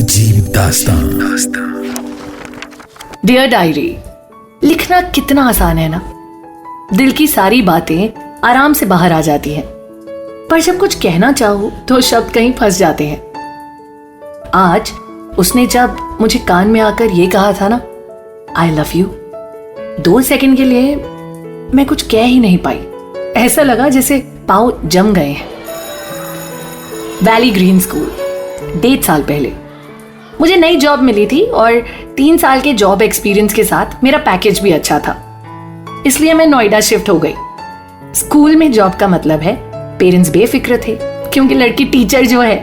अजीब दास्तां। Dear diary, लिखना कितना आसान है ना। दिल की सारी बातें आराम से बाहर आ जाती हैं, पर जब कुछ कहना चाहो तो शब्द कहीं फंस जाते हैं। आज उसने जब मुझे कान में आकर ये कहा था ना, आई लव यू, 2 सेकंड के लिए मैं कुछ कह ही नहीं पाई। ऐसा लगा जैसे पाँव जम गए हैं। वैली ग्रीन स्कूल, 1.5 साल पहले मुझे नई जॉब मिली थी और 3 साल के जॉब एक्सपीरियंस के साथ मेरा पैकेज भी अच्छा था, इसलिए मैं नोएडा शिफ्ट हो गई। स्कूल में जॉब का मतलब है पेरेंट्स बेफिक्र थे, क्योंकि लड़की टीचर जो है।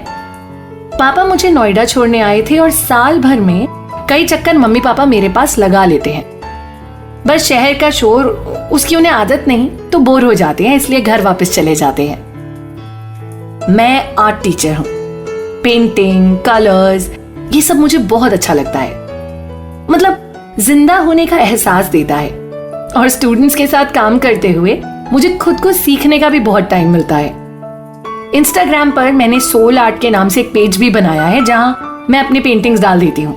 पापा मुझे नोएडा छोड़ने आए थे और साल भर में कई चक्कर मम्मी पापा मेरे पास लगा लेते हैं। बस शहर का शोर, उसकी उन्हें आदत नहीं तो बोर हो जाते हैं, इसलिए घर वापस चले जाते हैं। मैं आर्ट टीचर हूँ। पेंटिंग, कलर्स, ये सब मुझे बहुत अच्छा लगता है। मतलब जिंदा होने का एहसास देता है। और स्टूडेंट्स के साथ काम करते हुए मुझे खुद को सीखने का भी बहुत टाइम मिलता है। इंस्टाग्राम पर मैंने सोल आर्ट के नाम से एक पेज भी बनाया है, जहां मैं अपनी पेंटिंग्स डाल देती हूँ।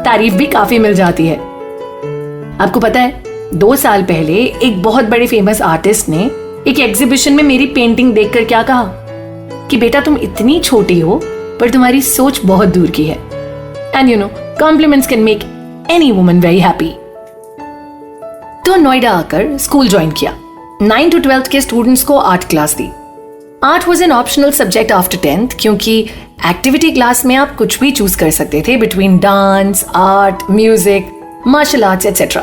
तारीफ भी काफी मिल जाती है। आपको पता है, 2 साल पहले एक बहुत बड़े फेमस आर्टिस्ट ने एक एग्जीबिशन में मेरी पेंटिंग देखकर क्या कहा कि बेटा तुम इतनी छोटी हो पर तुम्हारी सोच बहुत दूर की है। And you know, compliments can make any woman very happy. तो नोएडा आकर स्कूल ज्वाइन किया। 9 to 12 के स्टूडेंट्स को art class the. Art was an optional subject after 10th, क्योंकि एक्टिविटी क्लास में आप कुछ भी चूज कर सकते थे between dance, art, music, martial arts etcetera.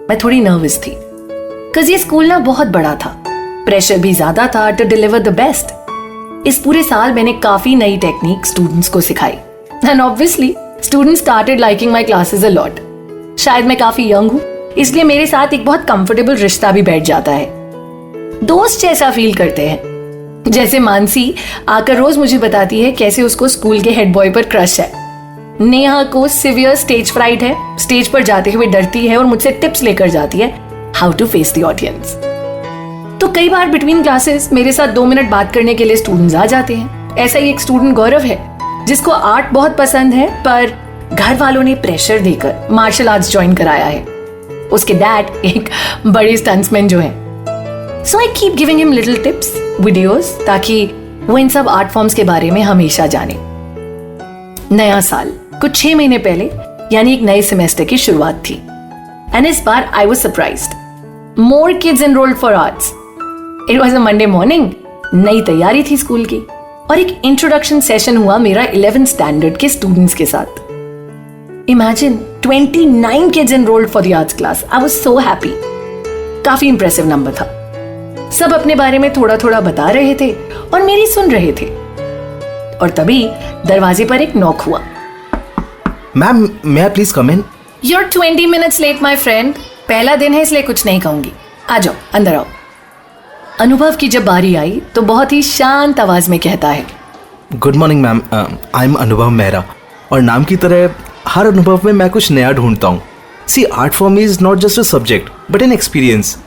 मैं थोड़ी नर्वस थी, बिकॉज ये स्कूल ना बहुत बड़ा था, प्रेशर भी ज्यादा था टू डिलीवर द बेस्ट। इस पूरे साल मैंने काफी नई टेक्निक स्टूडेंट्स को सिखाई, and obviously students started liking my classes a lot. शायद मैं काफी यंग हूँ, इसलिए मेरे साथ एक बहुत कंफर्टेबल रिश्ता भी बैठ जाता है। दोस्त जैसा फील करते हैं। जैसे मानसी आकर रोज मुझे बताती है कैसे उसको स्कूल के हेड बॉय पर क्रश है। नेहा को सिवियर स्टेज फ्राइट है, स्टेज पर जाते हुए डरती है और मुझसे टिप्स लेकर जाती है how to face the audience. तो कई बार बिटवीन क्लासेस मेरे साथ 2 मिनट बात करने के लिए स्टूडेंट्स आ जाते हैं। ऐसा ही एक स्टूडेंट गौरव है, जिसको आर्ट बहुत पसंद है, पर घर वालों ने प्रेशर देकर मार्शल आर्ट्स ज्वाइन कराया है। उसके डैड एक बड़े स्टंट्समैन जो है। So I keep giving him little tips, videos, ताकि वो इन सब आर्ट फॉर्म्स के बारे में हमेशा जाने। नया साल कुछ 6 महीने पहले, यानी एक नए सेमेस्टर की शुरुआत थी, एंड इस बार I was surprised. More kids enrolled for arts. It was a Monday morning. नई तैयारी थी स्कूल की, और एक इंट्रोडक्शन सेशन हुआ मेरा 11th स्टैंडर्ड के स्टूडेंट्स के साथ। Imagine 29 kids enrolled for the arts class. I was so happy. काफी इंप्रेसिव नंबर था। सब अपने बारे में थोड़ा थोड़ा बता रहे थे और मेरी सुन रहे थे। और तभी दरवाजे पर एक नॉक हुआ। Ma'am, may I please come in? You're 20 minutes late, my friend. पहला दिन है, इसलिए कुछ नहीं कहूंगी। आ जाओ, अंदर आओ। अनुभव की जब बारी आई तो बहुत ही शांत आवाज में कहता है, good morning ma'am, I am अनुभव मेहरा। और नाम की तरह हर अनुभव में मैं कुछ नया ढूंढता हूँ। See, art for me is not just a subject but an experience.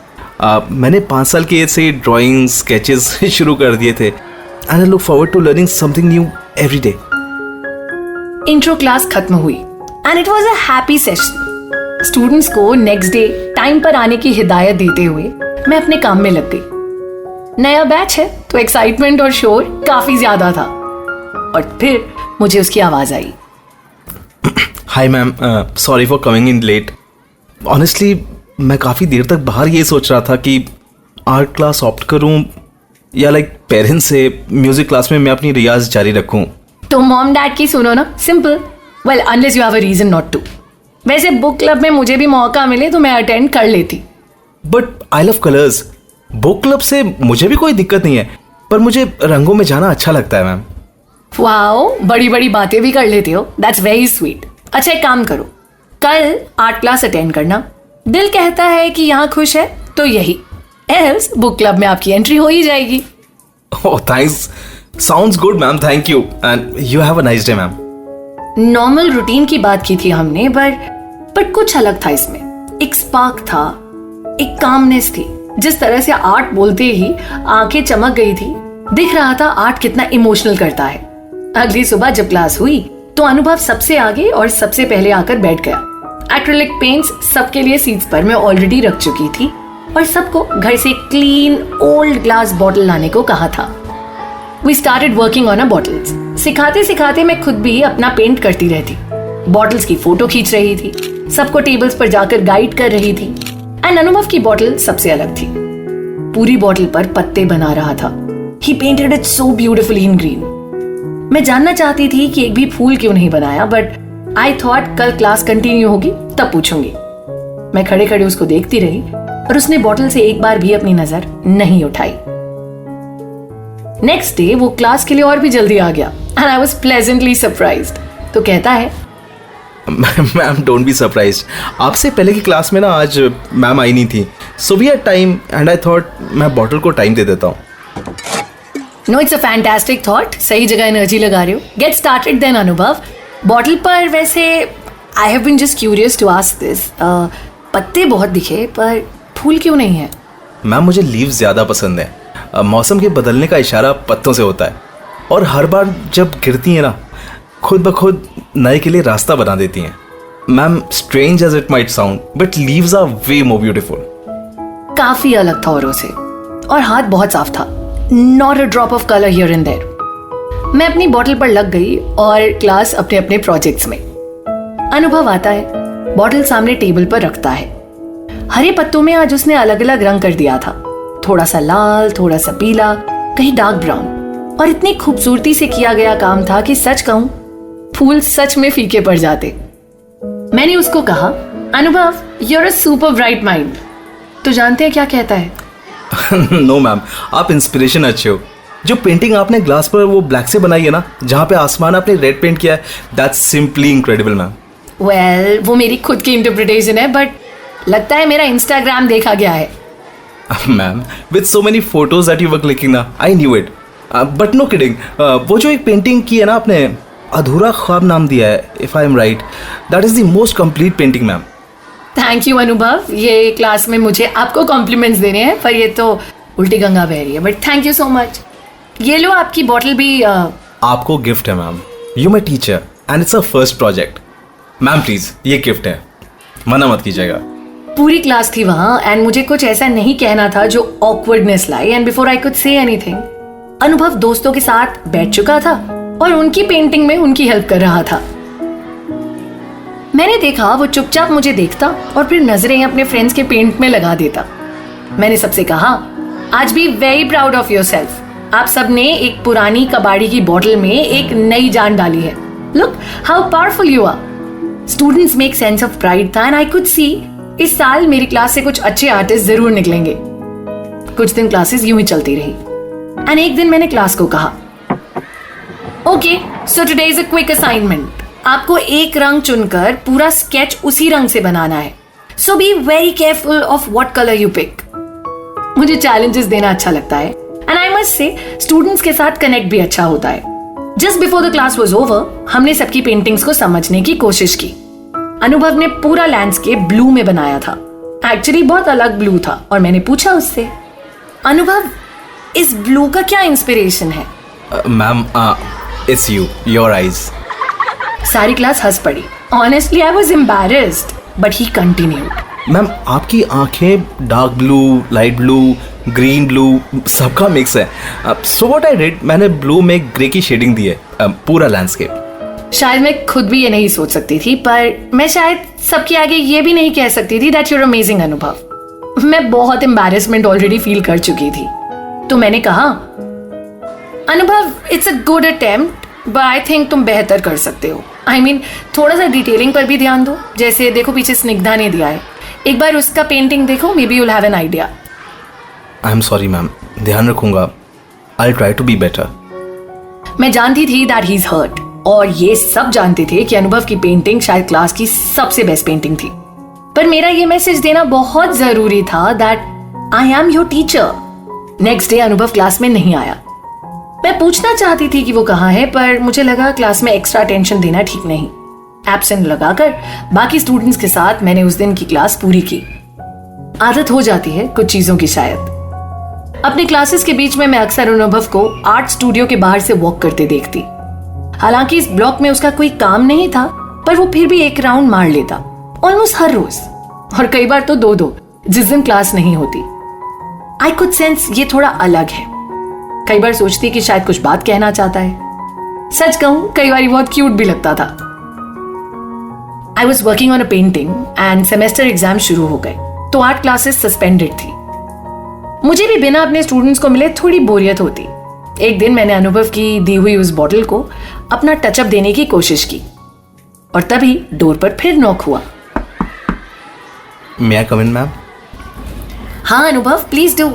मैंने 5 साल की एज से ड्राइंग स्केचेस शुरू कर दिए थे, and I look forward to learning something new every day. Intro class खत्म हुई and it was a happy session. Students को नेक्स्ट डे टाइम पर आने की हिदायत देते हुए मैं अपने काम में लग गई। नया बैच है तो एक्साइटमेंट और शोर काफी ज्यादा था। और फिर मुझे उसकी आवाज आई। Hi ma'am, sorry for coming in late. Honestly मैं काफ़ी देर तक बाहर ये सोच रहा था कि आर्ट क्लास ऑप्ट करूं या पेरेंट्स से म्यूजिक क्लास में मैं अपनी रियाज जारी रखूं। तो मॉम डैड की सुनो ना, simple. Well, unless you have a reason not to. वैसे बुक क्लब में मुझे भी मौका मिले तो मैं अटेंड कर लेती। But I love colours. Book club से मुझे भी कोई दिक्कत नहीं है, पर मुझे रंगों में जाना अच्छा लगता है मैम। वाओ, बड़ी बड़ी बातें भी कर लेते हो। That's very sweet. अच्छा, एक काम करो, कल आर्ट क्लास अटेंड करना। दिल कहता है कि यहाँ खुश है तो यही, एल्स बुक क्लब में आपकी एंट्री हो ही जाएगी। ओह thanks, sounds good ma'am, thank you, and you have a nice day ma'am. Normal routine की बात की थी हमने, बट कुछ अलग था इसमें। एक स्पार्क था, एक कामनेस थी। जिस तरह से आर्ट बोलते ही आंखें चमक गई थी, दिख रहा था आर्ट कितना इमोशनल करता है। अगली सुबह जब क्लास हुई तो अनुभव सबसे आगे और सबसे पहले आकर बैठ गया। एक्रिलिक पेंट्स सबके लिए सीट्स पर मैं ऑलरेडी रख चुकी थी और सबको घर से क्लीन ओल्ड ग्लास बॉटल लाने को कहा था। We started working on a bottles. सिखाते सिखाते मैं खुद भी अपना पेंट करती रहती। बॉटल्स की फोटो खींच रही थी, सबको टेबल्स पर जाकर गाइड कर रही थी। एंड अनुभव की बॉटल सबसे अलग थी। पूरी बॉटल पर पत्ते बना रहा था। He painted it so beautifully in green. मैं जानना चाहती थी कि एक भी फूल क्यों नहीं बनाया, बट आई थॉट कल क्लास कंटिन्यू होगी तब पूछूंगी। मैं खड़े खड़े उसको देखती रही और उसने बॉटल से एक बार भी अपनी नजर नहीं उठाई। नेक्स्ट डे वो क्लास के लिए और भी जल्दी आ गया and I was pleasantly surprised. तो कहता है, मैम डोंट बी सरप्राइज्ड, आपसे पहले की क्लास में ना आज मैम आई नहीं थी, so we had time and I thought मैं बॉटल को टाइम दे देता हूँ। No, it's a fantastic thought. सही जगह एनर्जी लगा रहे हो। Get started then Anubhav. Bottle पर वैसे I have been just curious to ask this, पत्ते बहुत दिखे पर फूल क्यों नहीं है? मैम मुझे लीव्स ज़्यादा पसंद है। मौसम के बदलने का इशारा पत्तों से होता है और हर बार जब गिरती हैं ना खुद ब खुद नए के लिए रास्ता बना देती हैं। Ma'am strange as it might sound but leaves are way more beautiful. काफी अलग था औरों से और हाथ बहुत साफ था। Not a drop of colour here and there. मैं अपनी बॉटल पर लग गई और क्लास अपने अपने प्रोजेक्ट्स में। अनुभव आता है, बॉटल सामने टेबल पर रखता है। हरे पत्तों में आज उसने अलग अलग रंग कर दिया था, थोड़ा सा लाल, थोड़ा सा पीला, कहीं डार्क ब्राउन। और इतनी खूबसूरती से किया गया काम था कि सच कहूं फूल सच में फीके पड़ जाते। मैंने उसको कहा, Anubhav you are a super bright mind. तो जानते हैं क्या कहता है? नो मैम, आप इंस्पिरेशन अच्छे हो। जो पेंटिंग आपने ग्लास पर वो ब्लैक से बनाई है ना, जहाँ पे आसमान आपने रेड पेंट किया है, that's simply incredible ma'am. Well, वो मेरी खुद की इंटरप्रिटेशन है, बट लगता है मेरा इंस्टाग्राम देखा गया है। Ma'am with so many photos that you were clicking ना, I knew it. But no kidding, वो जो एक पेंटिंग की है ना आपने, अधूरा ख्वाब नाम दिया है, if I am right, that is the most complete painting ma'am. Thank you अनुभव। ये क्लास में मुझे आपको कॉम्प्लीमेंट्स देने हैं, पर ये तो उल्टी गंगा बह रही है, but thank you so much. ये लो आपकी बॉटल भी आपको गिफ्ट है ma'am. You my teacher and it's a first project. Ma'am please, ये गिफ्ट है, मना मत कीजिएगा। पूरी क्लास थी वहां एंड मुझे कुछ ऐसा नहीं कहना था जो awkwardness lie, and before I could say anything अनुभव दोस्तों के साथ बैठ चुका था और उनकी पेंटिंग में उनकी हेल्प कर रहा था। मैंने देखा वो चुपचाप मुझे देखता और फिर नजरें अपने फ्रेंड्स के पेंट में लगा देता। मैंने सबसे कहा, आज be very proud of yourself. आप सब ने एक पुरानी कबाड़ी की बोतल में एक नई जान डाली है। Look how powerful you are. Students में एक सेंस ऑफ प्राइड था एंड आई कुड सी इस साल मेरी क्लास से कुछ अच्छे आर्टिस्ट जरूर निकलेंगे। कुछ दिन क्लासेस यूं ही चलती रही एंड एक दिन मैंने क्लास को कहा, okay so today is a quick assignment. आपको एक रंग चुनकर पूरा स्केच उसी रंग से बनाना है, so be very careful of what colour you pick. मुझे चैलेंजेस देना अच्छा लगता है and I must say students के साथ कनेक्ट भी अच्छा होता है। Just before the class was over हमने सबकी पेंटिंग्स को समझने की कोशिश की। अनुभव ने पूरा लैंडस्केप ब्लू में बनाया था, एक्चुअली बहुत अलग ब्लू था, और मैंने पूछा उससे, अनुभव इस ब्लू का क्या इंस्पिरेशन है? Ma'am it's you, your eyes. सारी क्लास हंस पड़ी। Honestly I was embarrassed but he continued. Ma'am आपकी आंखें dark blue, light blue, green blue सबका मिक्स है। सो व्हाट आई डिड, मैंने ब्लू में ग्रे की शेडिंग दी है पूरा लैंडस्केप। शायद मैं खुद भी ये नहीं सोच सकती थी, पर मैं शायद सबके आगे ये भी नहीं कह सकती थी दैट यू आर अमेजिंग अनुभव। मैं बहुत एम्बैरेसमेंट ऑलरेडी फील कर चुकी थी। तो मैंने कहा, अनुभव it's a good attempt but I think तुम बेहतर कर सकते हो। आई मीन थोड़ा सा डिटेलिंग पर भी ध्यान दो। जैसे देखो पीछे स्निग्धा ने दिया है, एक बार उसका पेंटिंग देखो, maybe you'll have an idea. I am sorry ma'am, ध्यान रखूंगा। I try to be better. मैं जानती थी दैट ही इज हर्ट, और ये सब जानते थे कि अनुभव की पेंटिंग शायद क्लास की सबसे बेस्ट पेंटिंग थी। पर मेरा ये मैसेज देना बहुत जरूरी था that I am your teacher. Next day अनुभव क्लास में नहीं आया। मैं पूछना चाहती थी कि वो कहाँ है, पर मुझे लगा क्लास में एक्स्ट्रा टेंशन देना ठीक नहीं। एब्सेंट लगाकर बाकी स्टूडेंट्स के साथ मैंने उस दिन की क्लास पूरी की। आदत हो जाती है कुछ चीजों की शायद। अपने क्लासेस के बीच में मैं अक्सर अनुभव को आर्ट स्टूडियो के बाहर से वॉक करते देखती। हालांकि इस ब्लॉक में उसका कोई काम नहीं था, पर वो फिर भी एक राउंड मार लेता, ऑलमोस्ट हर रोज, और कई बार तो दो दो, जिस दिन क्लास नहीं होती। आई कुड सेंस ये थोड़ा अलग है। कई बार सोचती कि शायद कुछ बात कहना चाहता है। सच कहूं, कई बार बहुत क्यूट भी लगता था। I was working on a painting end semester exam शुरू हो गए, तो आर्ट क्लासेस सस्पेंडेड थी। मुझे भी बिना अपने स्टूडेंट्स को मिले थोड़ी बोरियत होती। एक दिन मैंने अनुभव की दी हुई उस बॉटल को अपना टचअप देने की कोशिश की, और तभी डोर पर फिर नॉक हुआ। मे आई कम इन मैम? हाँ अनुभव, please do.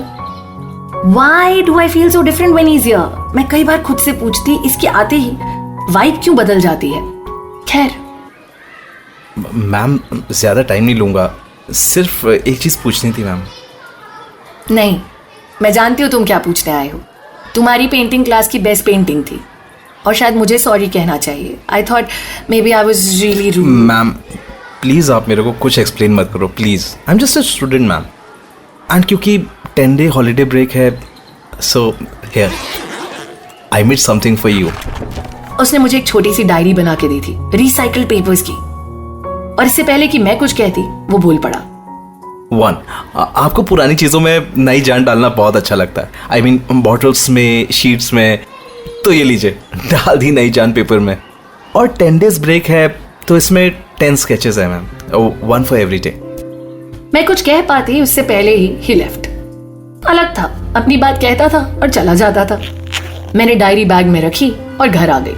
Why do I feel so different when he's here? मैं कई बार खुद से पूछती, इसके आते ही वाइब क्यों बदल जाती है। खैर मैम, ज़्यादा टाइम नहीं लूँगा, सिर्फ एक चीज़ पूछनी थी मैम। नहीं, मैं जानती हूँ तुम क्या पूछने आए हो। तुम्हारी पेंटिंग क्लास की बेस्ट पेंटिंग थी, और शायद मुझे सॉरी कहना चाहिए। I thought maybe I was really rude. Ma'am please आप मेरे को कुछ एक्सप्लेन मत करो please. I am just a student ma'am, and क्योंकि 10 डे हॉलीडे ब्रेक है, so here I made something for you. उसने मुझे एक छोटी सी डायरी बना के दी थी, रिसाइकल्ड पेपर्स की, और इससे पहले कि मैं कुछ कहती वो बोल पड़ा। आपको पुरानी चीज़ों में नई जान डालना बहुत अच्छा लगता है। आई मीन बॉटल्स में, शीट्स में, तो ये लीजिए डाल दी नई जान पेपर में। और 10 डेज ब्रेक है, तो इसमें 10 स्केचेस है मैम, 1 फॉर एवरी डे। मैं कुछ कह पाती उससे पहले ही लेफ्ट। अलग था, अपनी बात कहता था और चला जाता था। मैंने डायरी बैग में रखी और घर आ गई।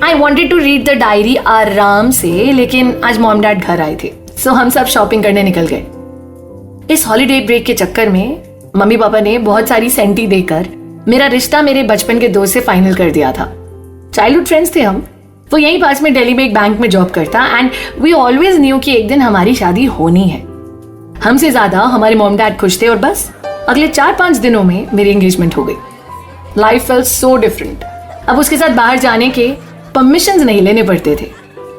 I wanted to read the diary आराम से, लेकिन आज मॉम डैड घर आए थे, सो हम सब शॉपिंग करने निकल गए। इस हॉलीडे ब्रेक के चक्कर में मम्मी पापा ने बहुत सारी सेंटी देकर मेरा रिश्ता मेरे बचपन के दोस्त से फाइनल कर दिया था। चाइल्डहुड फ्रेंड्स थे हम। वो यहीं पास में दिल्ली में एक बैंक में जॉब करता, एंड वी ऑलवेज न्यू कि एक दिन हमारी शादी होनी है। हमसे ज्यादा हमारे मॉम डैड खुश थे, और बस अगले 4-5 दिनों में मेरी एंगेजमेंट हो गई। Life felt so different. अब उसके साथ बाहर जाने के परमिशंस नहीं लेने पड़ते थे,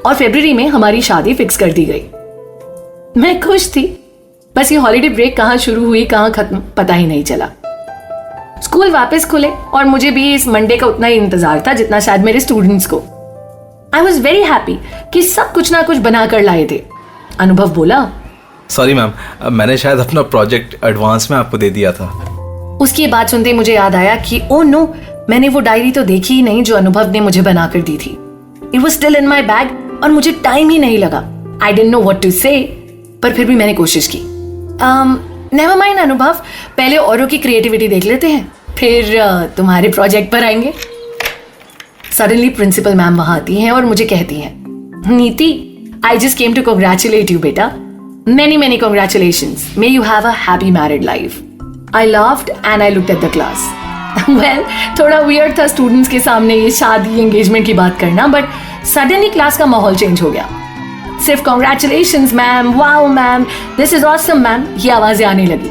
और फरवरी में हमारी शादी फिक्स कर दी गई। मैं खुश थी, बस ये हॉलीडे ब्रेक कहाँ शुरू हुई कहाँ खत्म पता ही नहीं चला। स्कूल वापस खुले, और मुझे भी इस मंडे का उतना ही इंतजार था जितना शायद मेरे स्टूडेंट्स को। आई वॉज वेरी हैप्पी कि सब कुछ ना कुछ बना कर लाए थे। अनुभव बोला, सॉरी मैम, मैंने शायद अपना प्रोजेक्ट एडवांस में आपको दे दिया था। उसकी बात सुनते मुझे याद आया कि ओ नो, मैंने वो डायरी तो देखी ही नहीं जो अनुभव ने मुझे बनाकर दी थी। It was still in my bag, और मुझे टाइम ही नहीं लगा। I didn't know what to say, पर फिर भी मैंने कोशिश की। नेवर माइंड अनुभव, पहले औरों की क्रिएटिविटी देख लेते हैं, फिर तुम्हारे प्रोजेक्ट पर आएंगे। सडनली प्रिंसिपल मैम वहां आती हैं और मुझे कहती हैं, Niti, I just came to congratulate you बेटा। Many, many congratulations. May you have a happy married life. I laughed and I looked at the class. Well, थोड़ा weird था स्टूडेंट्स के सामने ये शादी एंगेजमेंट की बात करना, बट सडनली क्लास का माहौल चेंज हो गया। सिर्फ congratulations ma'am, wow ma'am, this is awesome ma'am, ये आवाजें आने लगी।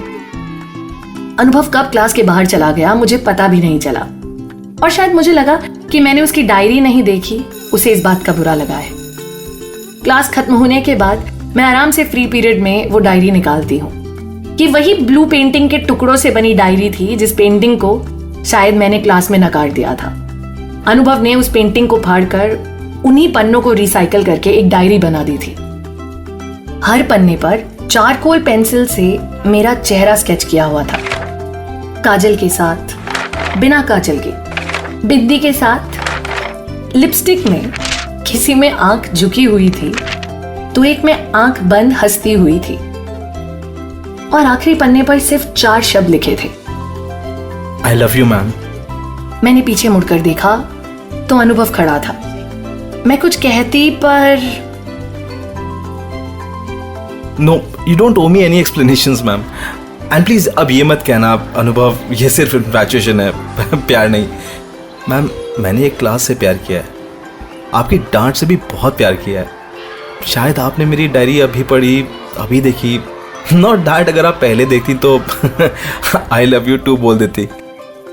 अनुभव कब क्लास के बाहर चला गया मुझे पता भी नहीं चला, और शायद मुझे लगा कि मैंने उसकी डायरी नहीं देखी, उसे इस बात का बुरा लगा है। क्लास खत्म होने के बाद मैं आराम से फ्री पीरियड में वो डायरी निकालती हूँ। कि वही ब्लू पेंटिंग के टुकड़ों से बनी डायरी थी जिस पेंटिंग को शायद मैंने क्लास में नकार दिया था। अनुभव ने उस पेंटिंग को फाड़कर उन्हीं पन्नों को रिसाइकल करके एक डायरी बना दी थी। हर पन्ने पर चारकोल पेंसिल से मेरा चेहरा स्केच किया हुआ था, काजल के साथ, बिना काजल के, बिंदी के साथ, लिपस्टिक में किसी में आंख झुकी हुई थी तो एक में आंख बंद हंसती हुई थी, और आखिरी पन्ने पर सिर्फ 4 शब्द लिखे थे, आई लव यू मैम। मैंने पीछे मुड़कर देखा तो अनुभव खड़ा था। मैं कुछ कहती पर no, you don't owe me any explanations ma'am, and please अब ये मत कहना अनुभव ये सिर्फ इन्फ्रेचुएशन है, प्यार नहीं। मैम, मैंने एक क्लास से प्यार किया है, आपकी डांट से भी बहुत प्यार किया है। शायद आपने मेरी डायरी अभी पढ़ी, अभी देखी, नॉट दैट अगर आप पहले देखती तो आई लव यू टू बोल देती,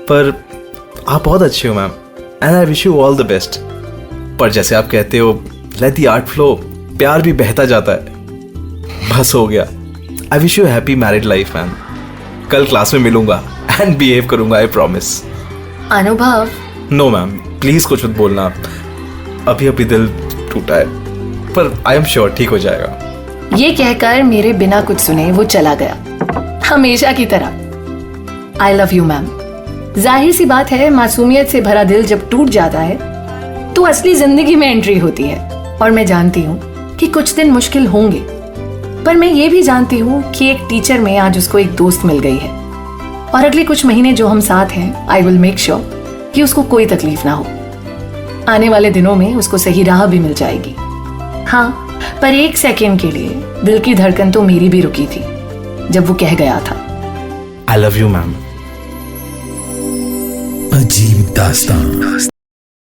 पर आप बहुत अच्छे हो ma'am, and I wish you all the best. पर जैसे आप कहते हो, लेट द आर्ट फ्लो, प्यार भी बहता जाता है। बस हो गया। I wish you happy married life ma'am. कल क्लास में मिलूंगा एंड बिहेव करूंगा, आई प्रॉमिस। अनुभव, नो मैम, प्लीज़ कुछ मत बोलना। अभी अभी दिल टूटा है, पर आई एम श्योर ठीक हो जाएगा। ये कहकर मेरे बिना कुछ सुने वो चला गया, हमेशा की तरह। I love you ma'am. जाहिर सी बात है, मासूमियत से भरा दिल जब टूट जाता है तो असली जिंदगी में एंट्री होती है। और मैं जानती हूँ कि कुछ दिन मुश्किल होंगे, पर मैं ये भी जानती हूँ कि एक टीचर में आज उसको एक दोस्त मिल गई है। और अगले कुछ महीने जो हम साथ हैं, आई विल मेक श्योर कि उसको कोई तकलीफ ना हो। आने वाले दिनों में उसको सही राह भी मिल जाएगी। हाँ, पर एक सेकेंड के लिए दिल की धड़कन तो मेरी भी रुकी थी जब वो कह गया था, आई लव यू मैम। अजीब दास्तां।